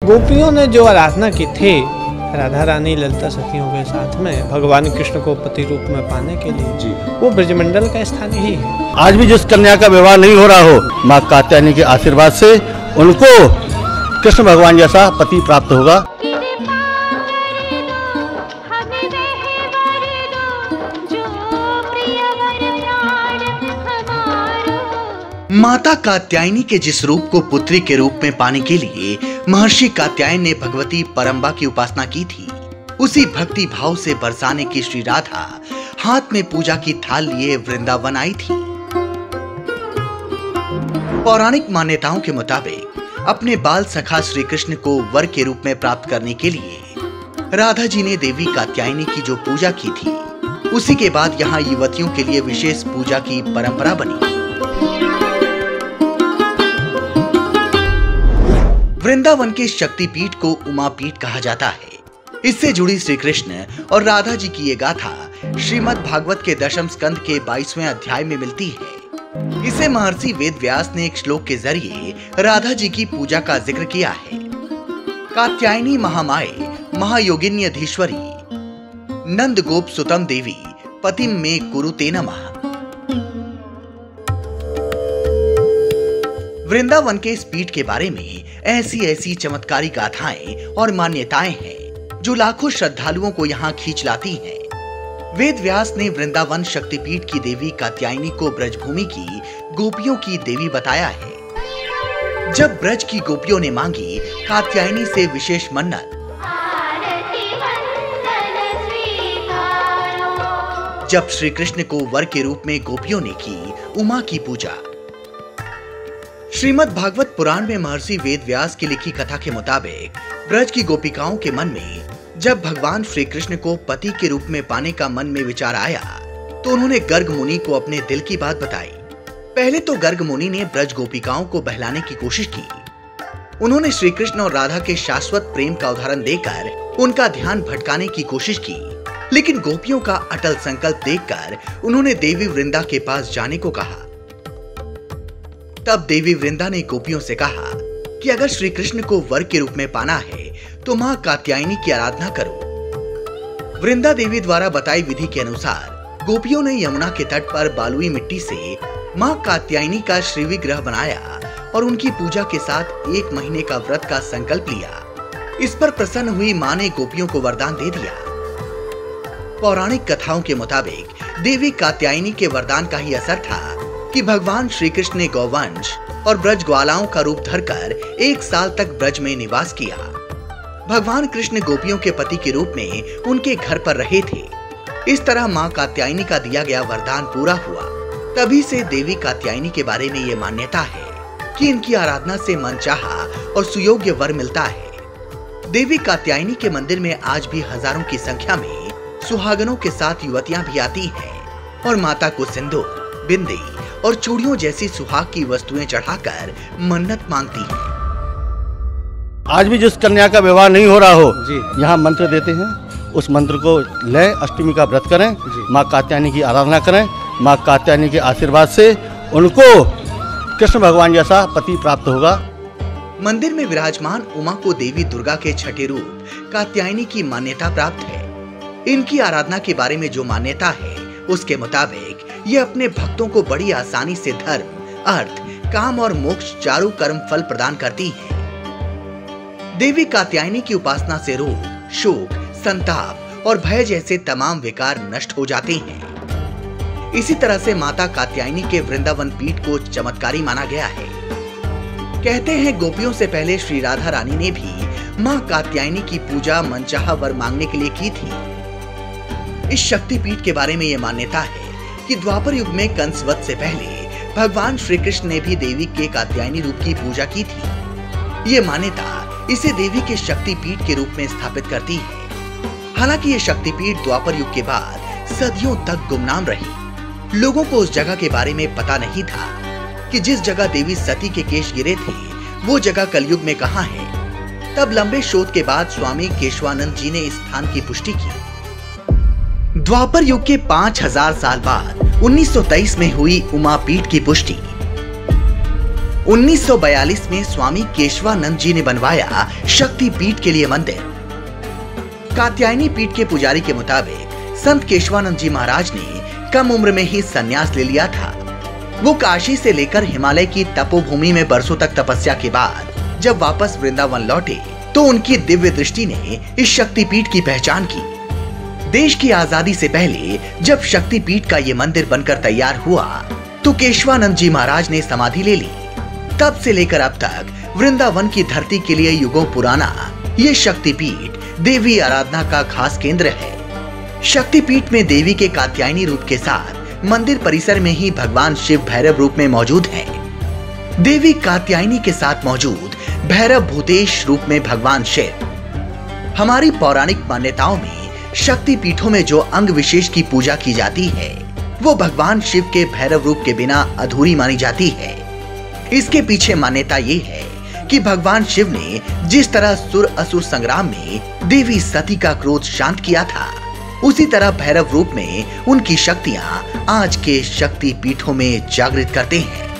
गोपियों ने जो आराधना की थी राधा रानी ललिता सखियों के साथ में भगवान कृष्ण को पति रूप में पाने के लिए जी, वो ब्रजमंडल का स्थान ही है। आज भी जिस कन्या का विवाह नहीं हो रहा हो, माँ कात्यायनी के आशीर्वाद से उनको कृष्ण भगवान जैसा पति प्राप्त होगा। माता कात्यायनी के जिस रूप को पुत्री के रूप में पाने के लिए महर्षि कात्यायन ने भगवती परम्बा की उपासना की थी, उसी भक्ति भाव से बरसाने की श्री राधा हाथ में पूजा की थाल लिए वृंदावन आई थी। पौराणिक मान्यताओं के मुताबिक अपने बाल सखा श्री कृष्ण को वर के रूप में प्राप्त करने के लिए राधा जी ने देवी कात्यायनी की जो पूजा की थी, उसी के बाद यहाँ युवतियों के लिए विशेष पूजा की परंपरा बनी। वृंदावन के शक्तिपीठ को उमापीठ कहा जाता है। इससे जुड़ी श्री कृष्ण और राधा जी की ये गाथा श्रीमद् भागवत के दशम स्कंद के 22वें अध्याय में मिलती है। इसे महर्षि वेदव्यास ने एक श्लोक के जरिए राधा जी की पूजा का जिक्र किया है। कात्यायनी महामाये महायोगिन्यधीश्वरी नंद गोप सुतम देवी पतिम में कुरुते नमः। वृंदावन के इस पीठ के बारे में ऐसी चमत्कारी गाथाएं और मान्यताएं हैं जो लाखों श्रद्धालुओं को यहाँ खींच लाती हैं। वेदव्यास ने वृंदावन शक्तिपीठ की देवी कात्यायनी को ब्रजभूमि की गोपियों की देवी बताया है। जब ब्रज की गोपियों ने मांगी कात्यायनी से विशेष मन्नत, जब श्री कृष्ण को वर के रूप में गोपियों ने की उमा की पूजा। श्रीमद् भागवत पुराण में महर्षि वेदव्यास की लिखी कथा के मुताबिक ब्रज की गोपिकाओं के मन में जब भगवान श्री कृष्ण को पति के रूप में पाने का मन में विचार आया तो उन्होंने गर्ग मुनि को अपने दिल की बात बताई। पहले तो गर्ग मुनि ने ब्रज गोपिकाओं को बहलाने की कोशिश की। उन्होंने श्री कृष्ण और राधा के शाश्वत प्रेम का उदाहरण देकर उनका ध्यान भटकाने की कोशिश की, लेकिन गोपियों का अटल संकल्प देखकर उन्होंने देवी वृंदा के पास जाने को कहा। तब देवी वृंदा ने गोपियों से कहा कि अगर श्री कृष्ण को वर के रूप में पाना है तो मां कात्यायनी की आराधना करो। वृंदा देवी द्वारा बताई विधि के अनुसार गोपियों ने यमुना के तट पर बालुई मिट्टी से मां कात्यायनी का श्रीविग्रह बनाया और उनकी पूजा के साथ 1 महीने का व्रत का संकल्प लिया। इस पर प्रसन्न हुई मां ने गोपियों को वरदान दे दिया। पौराणिक कथाओं के मुताबिक देवी कात्यायनी के वरदान का ही असर था कि भगवान श्री कृष्ण ने गौवंश और ब्रज ग्वालाओं का रूप धरकर 1 साल तक ब्रज में निवास किया। भगवान कृष्ण गोपियों के पति के रूप में उनके घर पर रहे थे। इस तरह मां कात्यायनी का दिया गया वरदान पूरा हुआ। तभी से देवी कात्यायनी के बारे में ये मान्यता है कि इनकी आराधना से मनचाहा और सुयोग्य वर मिलता है। देवी कात्यायनी के मंदिर में आज भी हजारों की संख्या में सुहागनों के साथ युवतियां भी आती हैं और माता को सिंदूर, बिंदी और चूड़ियों जैसी सुहाग की वस्तुएं चढ़ाकर मन्नत मांगती हैं। आज भी जिस कन्या का विवाह नहीं हो रहा हो जी, यहाँ मंत्र देते हैं, उस मंत्र को लें, अष्टमी का व्रत करें, माँ कात्यायनी की आराधना करें। माँ कात्यायनी के आशीर्वाद से उनको कृष्ण भगवान जैसा पति प्राप्त होगा। मंदिर में विराजमान उमा को देवी दुर्गा के छठे रूप कात्यायनी की मान्यता प्राप्त है। इनकी आराधना के बारे में जो मान्यता है उसके मुताबिक ये अपने भक्तों को बड़ी आसानी से धर्म, अर्थ, काम और मोक्ष चारों कर्म फल प्रदान करती हैं। देवी कात्यायनी की उपासना से रोग, शोक, संताप और भय जैसे तमाम विकार नष्ट हो जाते हैं। इसी तरह से माता कात्यायनी के वृंदावन पीठ को चमत्कारी माना गया है। कहते हैं गोपियों से पहले श्री राधा रानी ने भी मां कात्यायनी की पूजा मनचाहा वर मांगने के लिए की थी। इस शक्तिपीठ के बारे में यह मान्यता है कि द्वापर युग में कंसवध से पहले भगवान श्री कृष्ण ने भी देवी के कात्यायनी रूप की पूजा की थी। ये मान्यता इसे देवी के शक्तिपीठ के रूप में स्थापित करती है। हालांकि ये शक्तिपीठ द्वापर युग के बाद सदियों तक गुमनाम रही। लोगों को उस जगह के बारे में पता नहीं था कि जिस जगह देवी सती के केश गिरे थे वो जगह कलयुग में कहाँ है। तब लंबे शोध के बाद स्वामी केशवानंद जी ने इस स्थान की पुष्टि की। द्वापर युग के 5000 साल बाद 1923 में हुई उमापीठ की पुष्टि। 1942 में स्वामी केशवानंद जी ने बनवाया शक्ति पीठ के लिए मंदिर। कात्यायनी पीठ के पुजारी के मुताबिक संत केशवानंद जी महाराज ने कम उम्र में ही संन्यास ले लिया था। वो काशी से लेकर हिमालय की तपोभूमि में बरसों तक तपस्या के बाद जब वापस वृंदावन लौटे तो उनकी दिव्य दृष्टि ने इस शक्तिपीठ की पहचान की। देश की आजादी से पहले जब शक्तिपीठ का ये मंदिर बनकर तैयार हुआ तो केशवानंद जी महाराज ने समाधि ले ली। तब से लेकर अब तक वृंदावन की धरती के लिए युगों पुराना ये शक्तिपीठ देवी आराधना का खास केंद्र है। शक्तिपीठ में देवी के कात्यायनी रूप के साथ मंदिर परिसर में ही भगवान शिव भैरव रूप में मौजूद हैं। देवी कात्यायनी के साथ मौजूद भैरव भूतेश रूप में भगवान शिव। हमारी पौराणिक मान्यताओं में शक्तिपीठों में जो अंग विशेष की पूजा की जाती है वो भगवान शिव के भैरव रूप के बिना अधूरी मानी जाती है। इसके पीछे मान्यता ये है कि भगवान शिव ने जिस तरह सुर असुर संग्राम में देवी सती का क्रोध शांत किया था, उसी तरह भैरव रूप में उनकी शक्तियां आज के शक्ति पीठों में जागृत करते हैं।